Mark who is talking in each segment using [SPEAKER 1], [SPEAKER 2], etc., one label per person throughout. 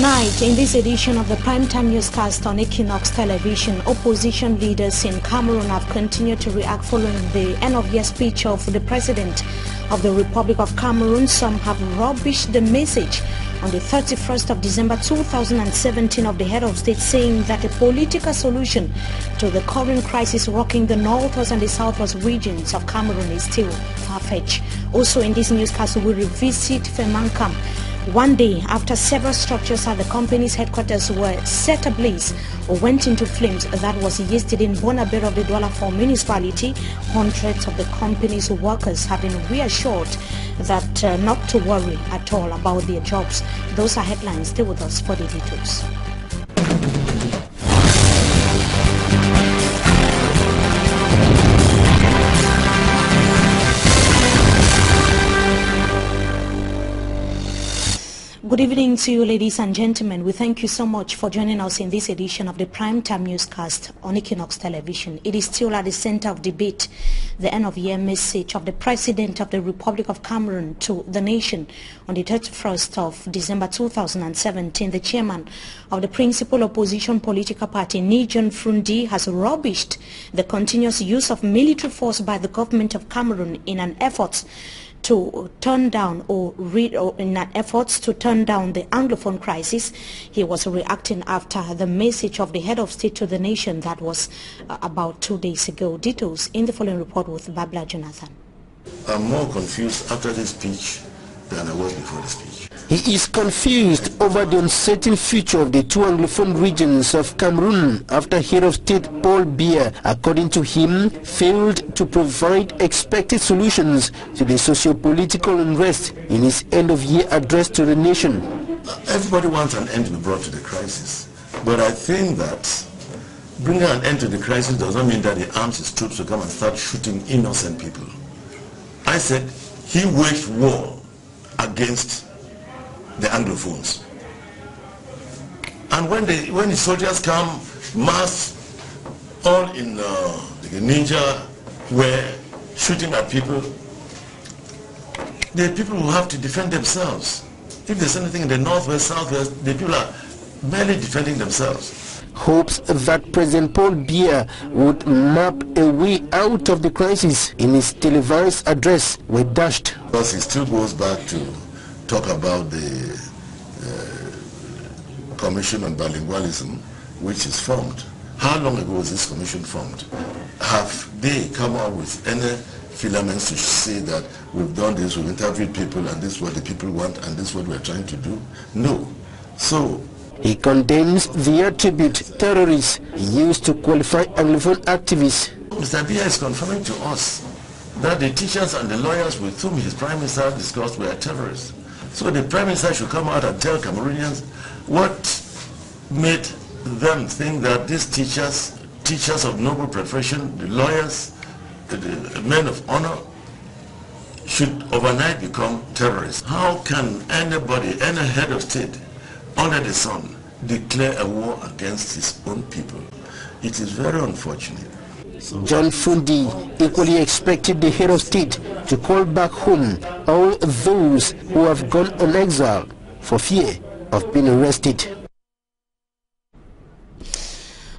[SPEAKER 1] Tonight, in this edition of the primetime newscast on Equinox television, opposition leaders in Cameroon have continued to react following the end-of-year speech of the President of the Republic of Cameroon. Some have rubbished the message on the 31st of December 2017 of the head of state, saying that a political solution to the current crisis rocking the northwest and the southwest regions of Cameroon is still far-fetched. Also in this newscast, we revisit Femancam. One day after several structures at the company's headquarters were set ablaze or went into flames, that was yesterday in Bonabero of the Douala 4 municipality. Hundreds of the company's workers have been reassured that not to worry at all about their jobs. Those are headlines. Stay with us for the details. Good evening to you, ladies and gentlemen. We thank you so much for joining us in this edition of the Primetime Newscast on Equinox Television. It is still at the center of debate, the end-of-year message of the President of the Republic of Cameroon to the nation on the 31st of December 2017. The chairman of the principal opposition political party, Nijon Frundi, has rubbished the continuous use of military force by the government of Cameroon in an effort to turn down the Anglophone crisis. He was reacting after the message of the head of state to the nation that was about 2 days ago. Details in the following report with Babla Jonathan.
[SPEAKER 2] I'm more confused after this speech than I was before the speech.
[SPEAKER 3] He is confused over the uncertain future of the two Anglophone regions of Cameroon after head of state Paul Biya, according to him, failed to provide expected solutions to the socio-political unrest in his end-of-year address to the nation.
[SPEAKER 2] Everybody wants an end to be brought to the crisis, but I think that bringing an end to the crisis does not mean that he arms his troops to come and start shooting innocent people. I said he waged war against the Anglophones. And when the soldiers come, mass, all in the ninja way, shooting at people, the people will have to defend themselves. If there's anything in the northwest, southwest, the people are merely defending themselves.
[SPEAKER 3] Hopes that President Paul Biya would map a way out of the crisis in his televised address were dashed.
[SPEAKER 2] Because he still goes back to talk about the Commission on Bilingualism, which is formed. How long ago was this commission formed? Have they come up with any filaments to say that we've done this, we've interviewed people, and this is what the people want, and this is what we're trying to do? No. So
[SPEAKER 3] he condemns the attribute terrorists used to qualify Anglophone activists.
[SPEAKER 2] Mr. Biya is confirming to us that the teachers and the lawyers with whom his Prime Minister discussed were terrorists. So the Prime Minister should come out and tell Cameroonians what made them think that these teachers of noble profession, the lawyers, the men of honor, should overnight become terrorists. How can anybody, any head of state under the sun, declare a war against his own people? It is very unfortunate.
[SPEAKER 3] John Fundi equally expected the head of state to call back home all those who have gone on exile for fear of being arrested.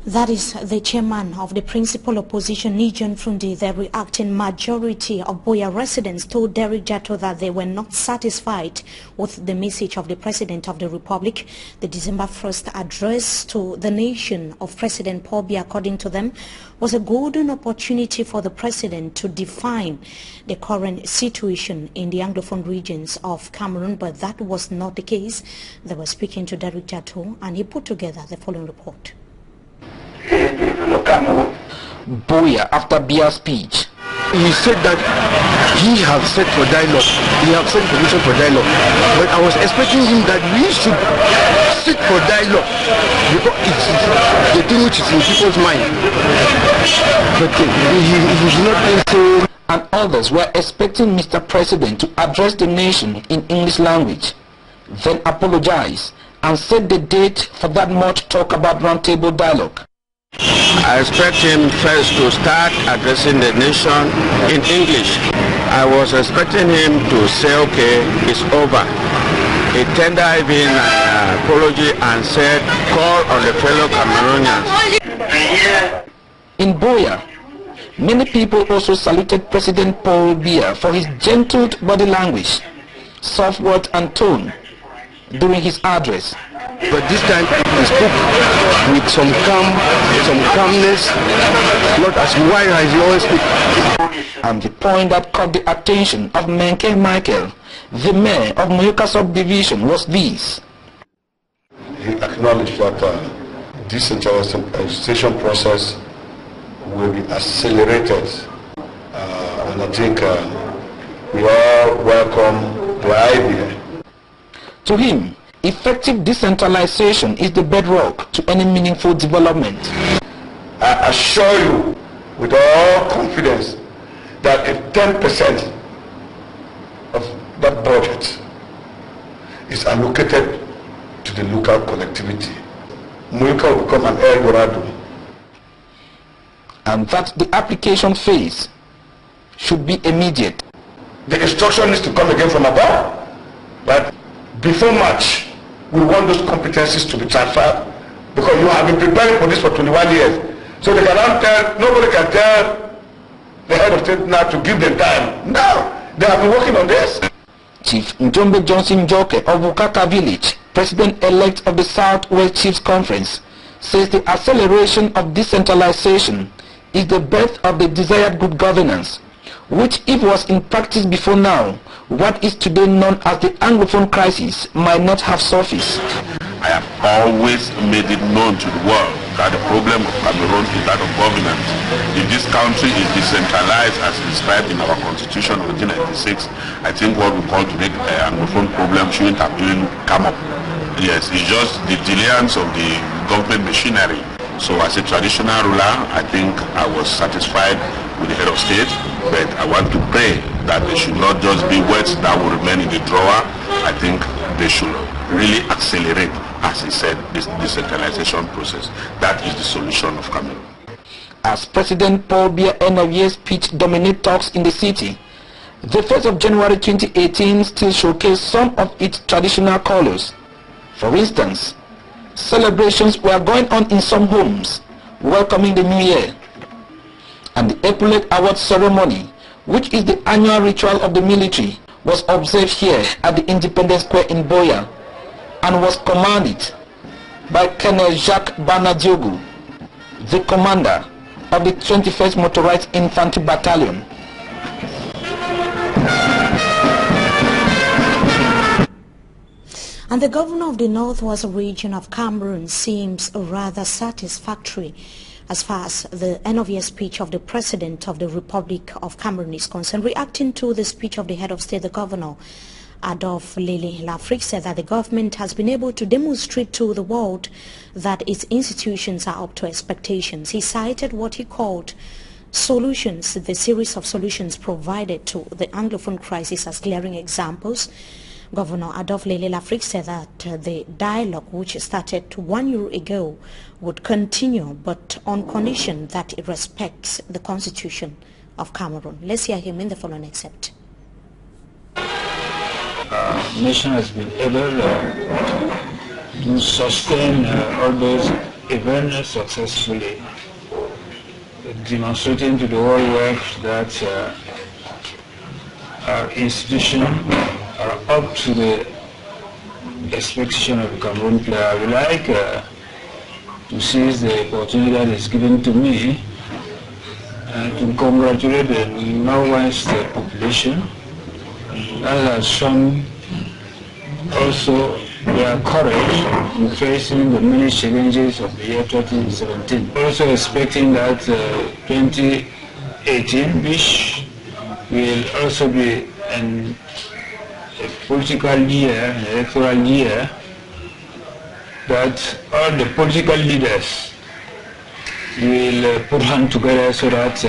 [SPEAKER 1] That is the chairman of the principal opposition, Nijon Frundi. The reacting majority of Boya residents told Derek Jato that they were not satisfied with the message of the President of the Republic. The December 1st address to the nation of President Paul Biya, according to them, was a golden opportunity for the President to define the current situation in the Anglophone regions of Cameroon, but that was not the case. They were speaking to Derek Jato, and he put together the following report.
[SPEAKER 4] Boya, after Biya's speech,
[SPEAKER 3] he said that he has set for dialogue, he has sent permission for dialogue, but I was expecting him that we should sit for dialogue because it's the thing which is in people's mind, but he was not saying.
[SPEAKER 4] And others were expecting Mr. President to address the nation in English language, then apologize and set the date for that much talk about roundtable dialogue.
[SPEAKER 5] I expect him first to start addressing the nation in English. I was expecting him to say, okay, it's over. he tendered even an apology and said, call on the fellow Cameroonians.
[SPEAKER 4] In Buea, many people also saluted President Paul Biya for his gentle body language, soft words and tone during his address.
[SPEAKER 5] But this time he spoke with some calmness, not as wide as he always speaks.
[SPEAKER 4] And the point that caught the attention of Menke Michael, the mayor of Moyoka subdivision, was this.
[SPEAKER 6] He acknowledged that decentralization process will be accelerated, and I think we all welcome the idea.
[SPEAKER 4] To him, effective decentralization is the bedrock to any meaningful development.
[SPEAKER 6] I assure you with all confidence that if 10% of that budget is allocated to the local collectivity, Moyoka will become an El Dorado.
[SPEAKER 4] And that the application phase should be immediate.
[SPEAKER 6] The instruction needs to come again from above, but before March, we want those competencies to be transferred, because you have been preparing for this for 21 years. So they cannot tell, nobody can tell the head of state now to give them time. No, they have been working on this.
[SPEAKER 4] Chief Njombe Johnson Joke of Bukaka Village, President-elect of the Southwest Chiefs Conference, says the acceleration of decentralization is the birth of the desired good governance, which, if was in practice before now, what is today known as the Anglophone crisis might not have surfaced.
[SPEAKER 7] I have always made it known to the world that the problem of Cameroon is that of governance. If this country is decentralized as described in our constitution of 1996, I think what we call today Anglophone problem shouldn't have even come up. Yes, it's just the delayance of the government machinery. So as a traditional ruler, I think I was satisfied with the head of state, but I want to pray that they should not just be words that will remain in the drawer. I think they should really accelerate, as he said, this decentralization process. That is the solution of Cameroon.
[SPEAKER 4] As President Paul Biya end of year speech dominated talks in the city, the 1st of January 2018 still showcased some of its traditional colors. For instance, celebrations were going on in some homes, welcoming the new year. And the Epaulette Award ceremony, which is the annual ritual of the military, was observed here at the Independence Square in Buea, and was commanded by Colonel Jacques Banadiogu, the commander of the 21st Motorized Infantry Battalion.
[SPEAKER 1] And the governor of the Northwest region of Cameroon seems rather satisfactory as far as the end-of-year speech of the President of the Republic of Cameroon is concerned. Reacting to the speech of the head of state, the governor, Adolphe Lele Lafrique, said that the government has been able to demonstrate to the world that its institutions are up to expectations. He cited what he called solutions, the series of solutions provided to the Anglophone crisis as glaring examples. Governor Adolphe Lele Lafrique said that the dialogue, which started 1 year ago, would continue, but on condition that it respects the Constitution of Cameroon. Let's hear him in the following excerpt.
[SPEAKER 8] Nation has been able to sustain all those events successfully, demonstrating to the whole world that our institutions are up to the expectation of the Cameroon player. I would like to seize the opportunity that is given to me to congratulate the Northwest population that has shown also their courage in facing the many challenges of the year 2017. Also expecting that 2018, which will also be a political year, an electoral year, that all the political leaders will put hands together so that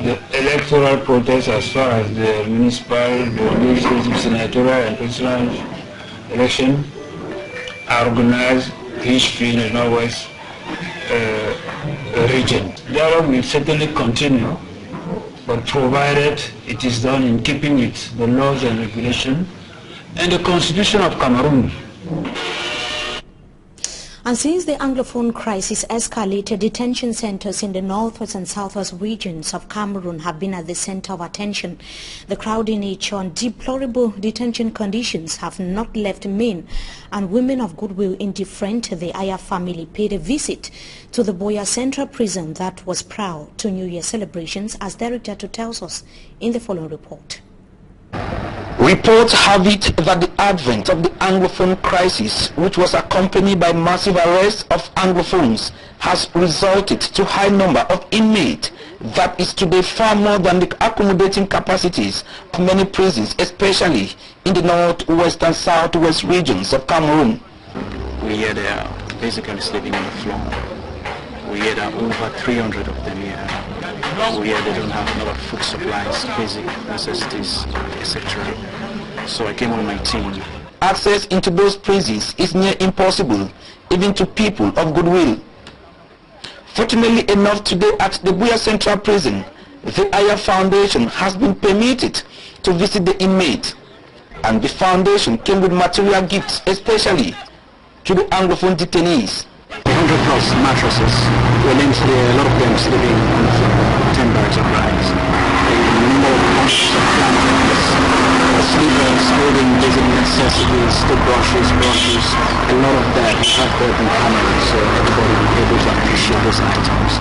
[SPEAKER 8] the electoral process, as far as the municipal, the legislative, senatorial and presidential election, are organized peacefully in the Northwest region. Dialogue will certainly continue, but provided it is done in keeping with the laws and regulations and the Constitution of Cameroon.
[SPEAKER 1] And since the Anglophone crisis escalated, detention centers in the northwest and southwest regions of Cameroon have been at the center of attention. The crowded nature and deplorable detention conditions have not left men and women of goodwill indifferent. The Aya family paid a visit to the Boya Central Prison that was proud to New Year celebrations, as Director tells us in the following report.
[SPEAKER 4] Reports have it that the advent of the Anglophone crisis, which was accompanied by massive arrests of Anglophones, has resulted to high number of inmates that is today far more than the accommodating capacities of many prisons, especially in the northwest and southwest regions of Cameroon.
[SPEAKER 9] We hear they are basically sleeping on the floor. We hear there are over 300 of them here. We hear they don't have a lot of food supplies, basic necessities, etc. So I came on my team.
[SPEAKER 4] Access into those prisons is near impossible, even to people of goodwill. Fortunately enough, today at the Boya Central Prison, the Aya Foundation has been permitted to visit the inmate, and the foundation came with material gifts, especially to the Anglophone detainees.
[SPEAKER 9] 100 plus mattresses were linked there, a lot of them sleeping on the floor, 10 bags of rice, more bunches of blankets, sleepers, holding basic necessities, toothbrushes, brushes, a lot of that is out there in Cameroon, so everybody will be able to appreciate those items.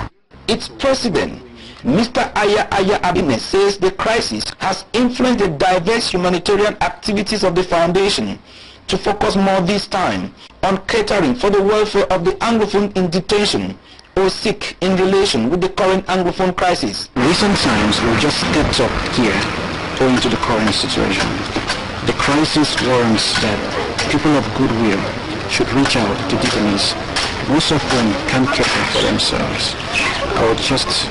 [SPEAKER 4] Its president, Mr. Aya Abine, says the crisis has influenced the diverse humanitarian activities of the foundation to focus more this time on catering for the welfare of the Anglophone in detention or sick in relation with the current Anglophone crisis.
[SPEAKER 9] Recent times we just stepped up here owing to the current situation. The crisis warrants that people of goodwill should reach out to detainees. Most of them can't care for themselves. I would just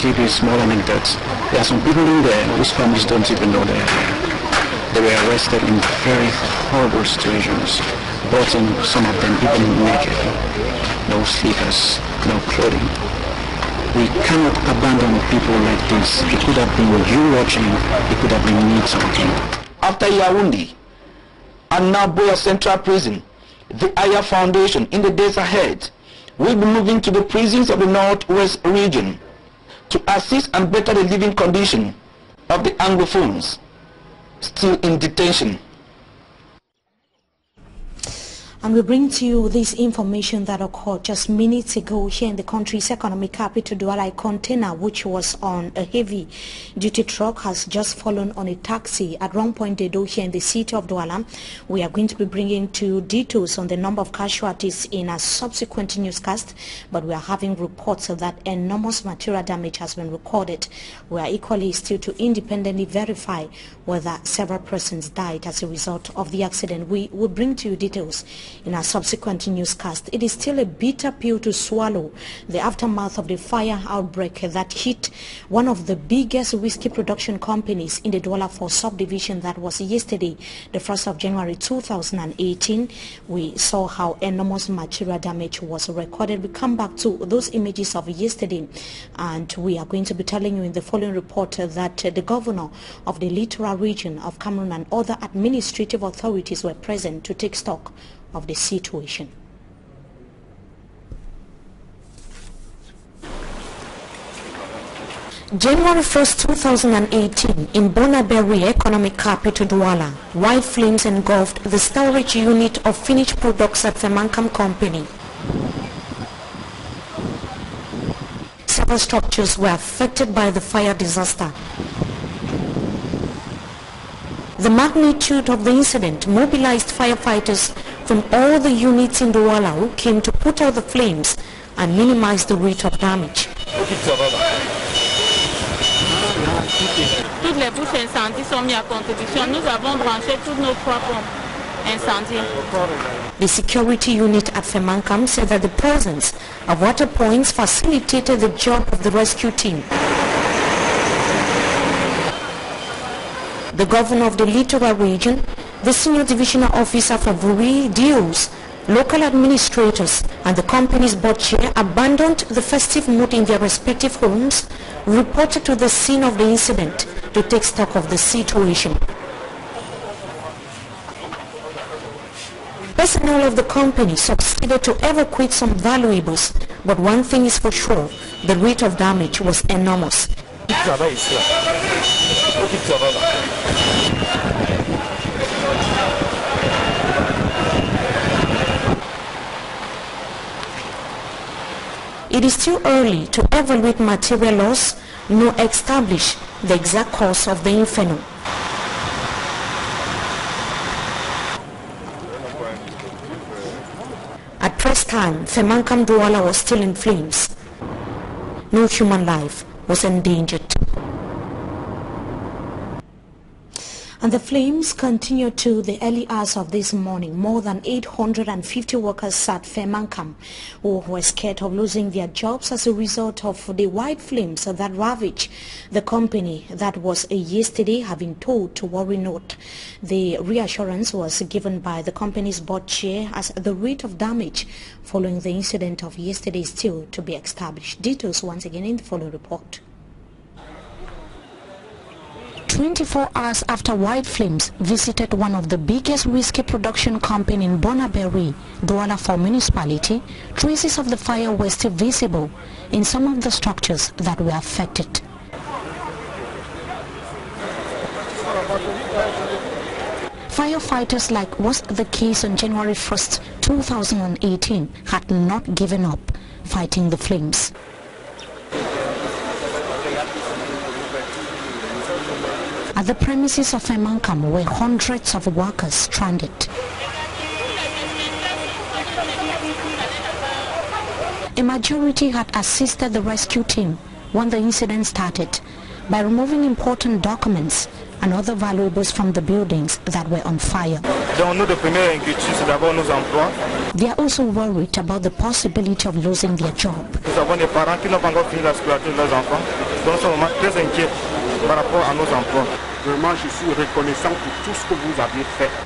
[SPEAKER 9] give you a small anecdote. There are some people in there whose families don't even know they're there. They were arrested in very horrible situations, brought in, some of them even naked, no sleepers, no clothing. We cannot abandon people like this. It could have been you watching, it could have been me talking.
[SPEAKER 4] After Yaoundé and now Boya Central Prison, the Aya Foundation in the days ahead will be moving to the prisons of the northwest region to assist and better the living condition of the Anglophones still in detention.
[SPEAKER 1] And we bring to you this information that occurred just minutes ago here in the country's economic capital, Douala. A container which was on a heavy-duty truck has just fallen on a taxi at Wrong Point Dedo here in the city of Douala. We are going to be bringing to details on the number of casualties in a subsequent newscast, but we are having reports that enormous material damage has been recorded. We are equally still to independently verify whether several persons died as a result of the accident. We will bring to you details in our subsequent newscast. It is still a bitter pill to swallow, the aftermath of the fire outbreak that hit one of the biggest whiskey production companies in the Douala 4 subdivision. That was yesterday, the 1st of January 2018. We saw how enormous material damage was recorded. We come back to those images of yesterday, and we are going to be telling you in the following report that the governor of the littoral region of Cameroon and other administrative authorities were present to take stock of the situation. January 1st, 2018, in Bonaberi, economic capital Douala, white flames engulfed the storage unit of finished products at the Mankam company. Several structures were affected by the fire disaster. The magnitude of the incident mobilized firefighters from all the units in Douala who came to put out the flames and minimize the rate of damage.
[SPEAKER 10] Toutes les bouches incendies sont mises à contribution. Nous avons branché toutes nos 3 pompes incendies.
[SPEAKER 1] The security unit at Femankam said that the presence of water points facilitated the job of the rescue team. The governor of the littoral region, the senior divisional officer for Vuri Deals, local administrators and the company's board chair abandoned the festive mood in their respective homes, reported to the scene of the incident to take stock of the situation. Personnel of the company succeeded to evacuate some valuables, but one thing is for sure, the rate of damage was enormous. It is too early to evaluate material loss nor establish the exact cause of the inferno. At press time, Femankam Douala was still in flames. No human life was endangered. And the flames continued to the early hours of this morning. More than 850 workers at Femankam who were scared of losing their jobs as a result of the white flames that ravaged the company that was yesterday have been told to worry not. The reassurance was given by the company's board chair as the rate of damage following the incident of yesterday is still to be established. Details once again in the following report. 24 hours after white flames visited one of the biggest whiskey production company in Bonaberi, Douala 4 municipality, traces of the fire were still visible in some of the structures that were affected. Firefighters, like was the case on January 1st, 2018, had not given up fighting the flames. At the premises of Femankam were hundreds of workers stranded. A majority had assisted the rescue team when the incident started by removing important documents and other valuables from the buildings that were on fire. They are also worried about the possibility of losing their job.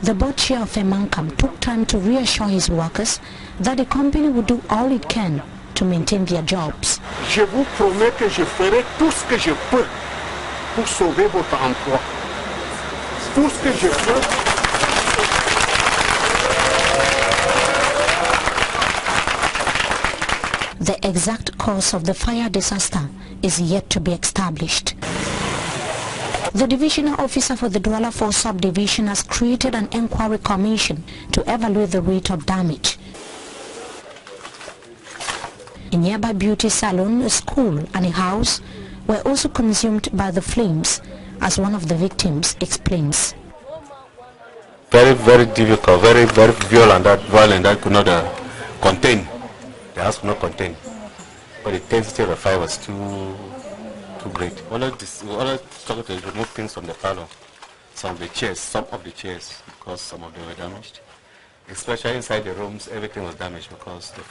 [SPEAKER 1] The board chair of Femankam took time to reassure his workers that the company would do all it can to maintain their jobs.
[SPEAKER 5] Je vous promets que je ferai tout ce que je peux pour sauver votre emploi. Tout ce que je peux.
[SPEAKER 1] The exact cause of the fire disaster is yet to be established. The divisional officer for the Douala 4 subdivision has created an inquiry commission to evaluate the rate of damage. A nearby beauty salon, a school and a house were also consumed by the flames, as one of the victims explains.
[SPEAKER 11] Very, very difficult, very, very violent that could not contain. The house could not contain. But the intensity of the fire was too great. All of struggled to remove things from the parlor. Some of the chairs, because some of them were damaged. Especially inside the rooms, everything was damaged because the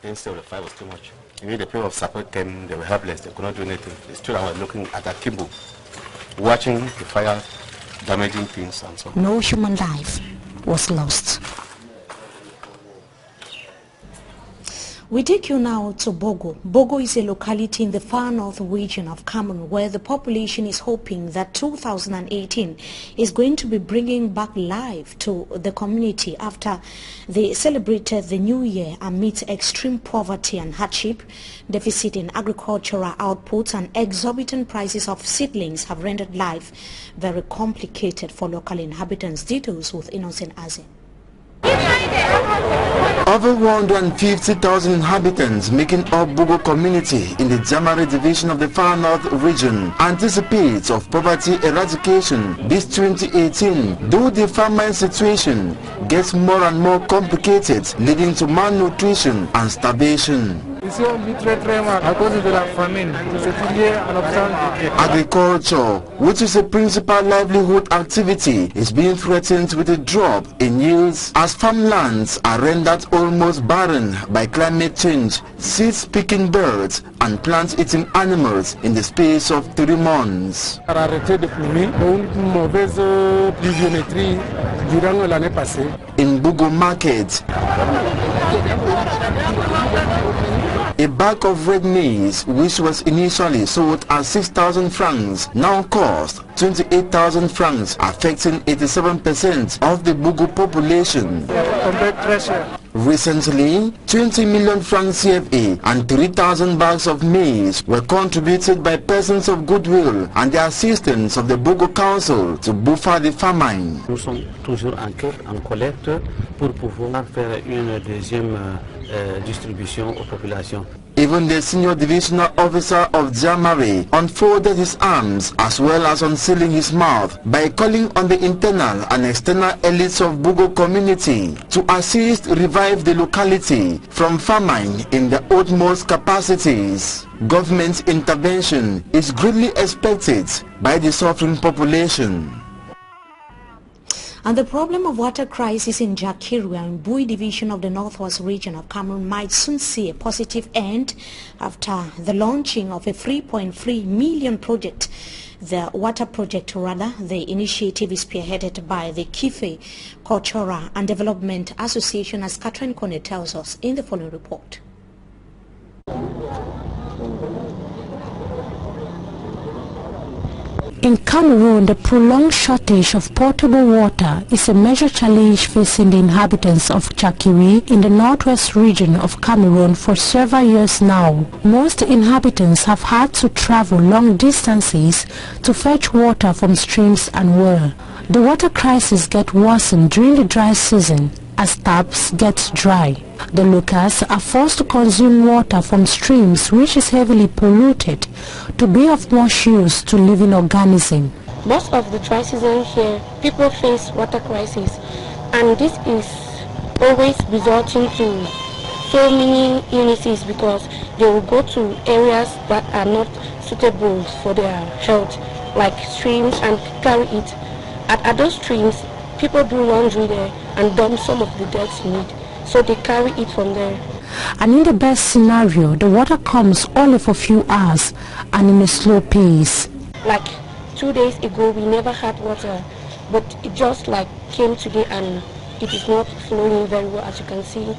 [SPEAKER 11] intensity of the fire was too much. Even the people of support came, they were helpless, they could not do anything. They stood and were looking at Akimbo, watching the fire damaging things and so on.
[SPEAKER 1] No human life was lost. We take you now to Bogo. Bogo is a locality in the far north region of Cameroon where the population is hoping that 2018 is going to be bringing back life to the community after they celebrated the new year amidst extreme poverty and hardship. Deficit in agricultural outputs and exorbitant prices of seedlings have rendered life very complicated for local inhabitants. Details with Innocent Aze.
[SPEAKER 12] Over 150,000 inhabitants making up Bogo community in the Jamari division of the Far North region anticipates of poverty eradication this 2018, though the famine situation gets more and more complicated, leading to malnutrition and starvation. Agriculture, which is a principal livelihood activity, is being threatened with a drop in yields as farmlands are rendered almost barren by climate change, seed-picking birds and plant-eating animals in the space of 3 months. In Bogo Market, a A bag of red maize, which was initially sold at 6,000 francs, now cost 28,000 francs, affecting 87% of the Bougou population. Recently, 20 million francs CFA and 3,000 bags of maize were contributed by persons of goodwill and the assistance of the Bougou Council to buffer the famine.
[SPEAKER 13] Nous sommes toujours en collecte pour pouvoir faire une deuxième distribution aux populations.
[SPEAKER 12] Even the senior divisional officer of Jamare unfolded his arms as well as unsealing his mouth by calling on the internal and external elites of Bougou community to assist revive the locality from famine in the utmost capacities. Government intervention is greatly expected by the suffering population.
[SPEAKER 1] And the problem of water crisis in Jakiru and Bui division of the northwest region of Cameroon might soon see a positive end after the launching of a 3.3 million project. The water project, rather, the initiative is spearheaded by the Kife Cultural and Development Association, as Catherine Kone tells us in the following report.
[SPEAKER 14] In Cameroon, the prolonged shortage of potable water is a major challenge facing the inhabitants of Chakiri in the northwest region of Cameroon for several years now. Most inhabitants have had to travel long distances to fetch water from streams and wells. The water crisis gets worsened during the dry season as taps get dry. The locals are forced to consume water from streams which is heavily polluted to be of much use to living organisms.
[SPEAKER 15] Most of the dry season here, people face water crisis, and this is always resulting to so many illnesses because they will go to areas that are not suitable for their health, like streams, and carry it. At those streams, people do laundry there and dump some of the dirt in it, so they carry it from there.
[SPEAKER 14] And in the best scenario, the water comes only for a few hours and in a slow pace.
[SPEAKER 15] Like 2 days ago, we never had water, but it just like came today and it is not flowing very well, as you can see.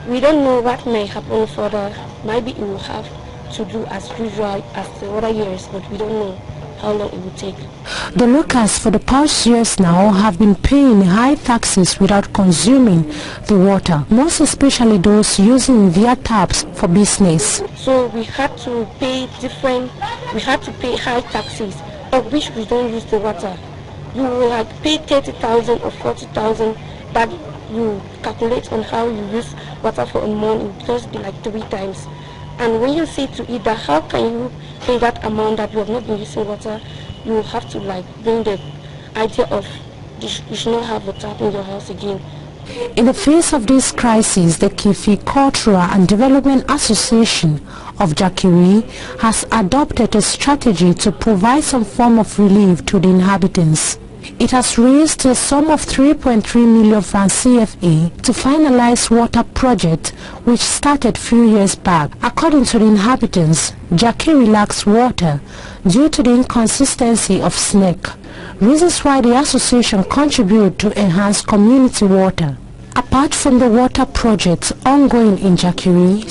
[SPEAKER 15] We don't know what may happen further. Maybe it will have to do as usual as the other years, but we don't know how long it will take.
[SPEAKER 14] The locals for the past years now have been paying high taxes without consuming the water, most especially those using their taps for business.
[SPEAKER 15] So we had to pay high taxes, of which we don't use the water. You will like pay 30,000 or 40,000, but you calculate on how you use water for a month, it will just be like 3 times. And when you say to eat that, how can you pay that amount that you have not been using water? You will have to like bring the idea of you should not have a tap in your house again.
[SPEAKER 14] In the face of this crisis, the Kifi Cultural and Development Association of Jakiri has adopted a strategy to provide some form of relief to the inhabitants. It has raised a sum of 3.3 million francs CFA to finalize water project which started few years back. According to the inhabitants, Jakiri lacks water due to the inconsistency of snake, reasons why the association contribute to enhance community water. Apart from the water project ongoing in Jakiri,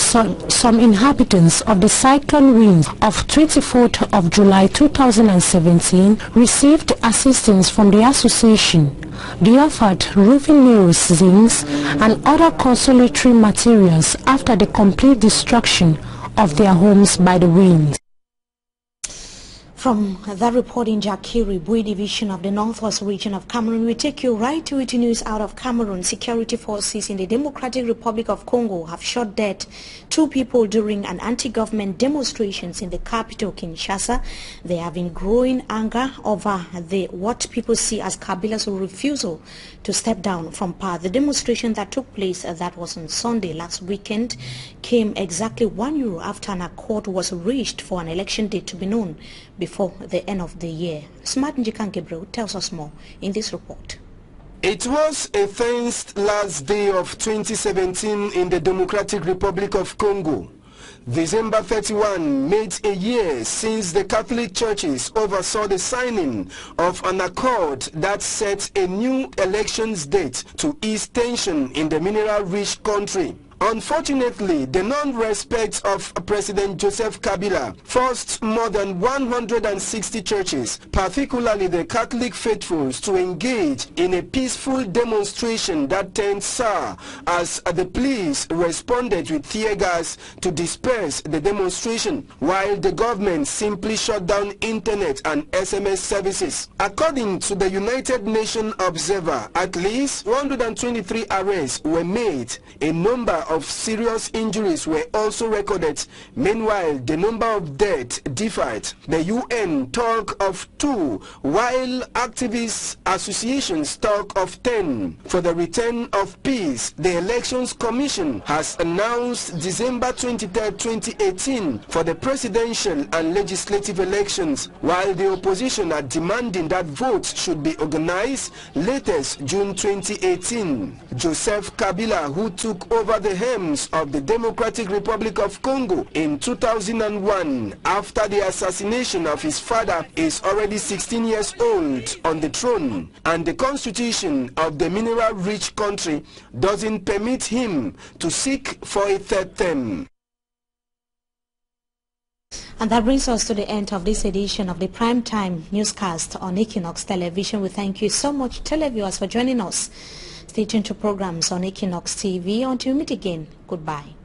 [SPEAKER 14] some inhabitants of the cyclone winds of 24th of July 2017 received assistance from the association. They offered roofing nails, zincs, and other consolatory materials after the complete destruction of their homes by the winds.
[SPEAKER 1] From that report in Jakiri, Bui division of the northwest region of Cameroon, we take you right to it news out of Cameroon. Security forces in the Democratic Republic of Congo have shot dead 2 people during an anti-government demonstrations in the capital, Kinshasa. There have been growing anger over what people see as Kabila's refusal to step down from power. The demonstration that took place that was on Sunday last weekend came exactly 1 year after an accord was reached for an election date to be known before the end of the year. Smart Njikan Gabriel tells us more in this report.
[SPEAKER 3] It was a tense last day of 2017 in the Democratic Republic of Congo. December 31 made a year since the Catholic churches oversaw the signing of an accord that set a new elections date to ease tension in the mineral-rich country. Unfortunately, the non-respect of President Joseph Kabila forced more than 160 churches, particularly the Catholic faithfuls, to engage in a peaceful demonstration that turned sour as the police responded with tear gas to disperse the demonstration, while the government simply shut down internet and SMS services. According to the United Nations Observer, at least 123 arrests were made. A number of serious injuries were also recorded. Meanwhile, the number of deaths differed. The UN talk of 2, while activist associations talk of 10. For the return of peace, the Elections Commission has announced December 23, 2018 for the presidential and legislative elections, while the opposition are demanding that votes should be organized latest June 2018. Joseph Kabila, who took over the helms of the Democratic Republic of Congo in 2001 after the assassination of his father, is already 16 years old on the throne, and the constitution of the mineral-rich country doesn't permit him to seek for a third term.
[SPEAKER 1] And that brings us to the end of this edition of the Primetime Newscast on Equinox Television. We thank you so much, televiewers, for joining us. Stay tuned to programs on Equinox TV. Until we meet again, goodbye.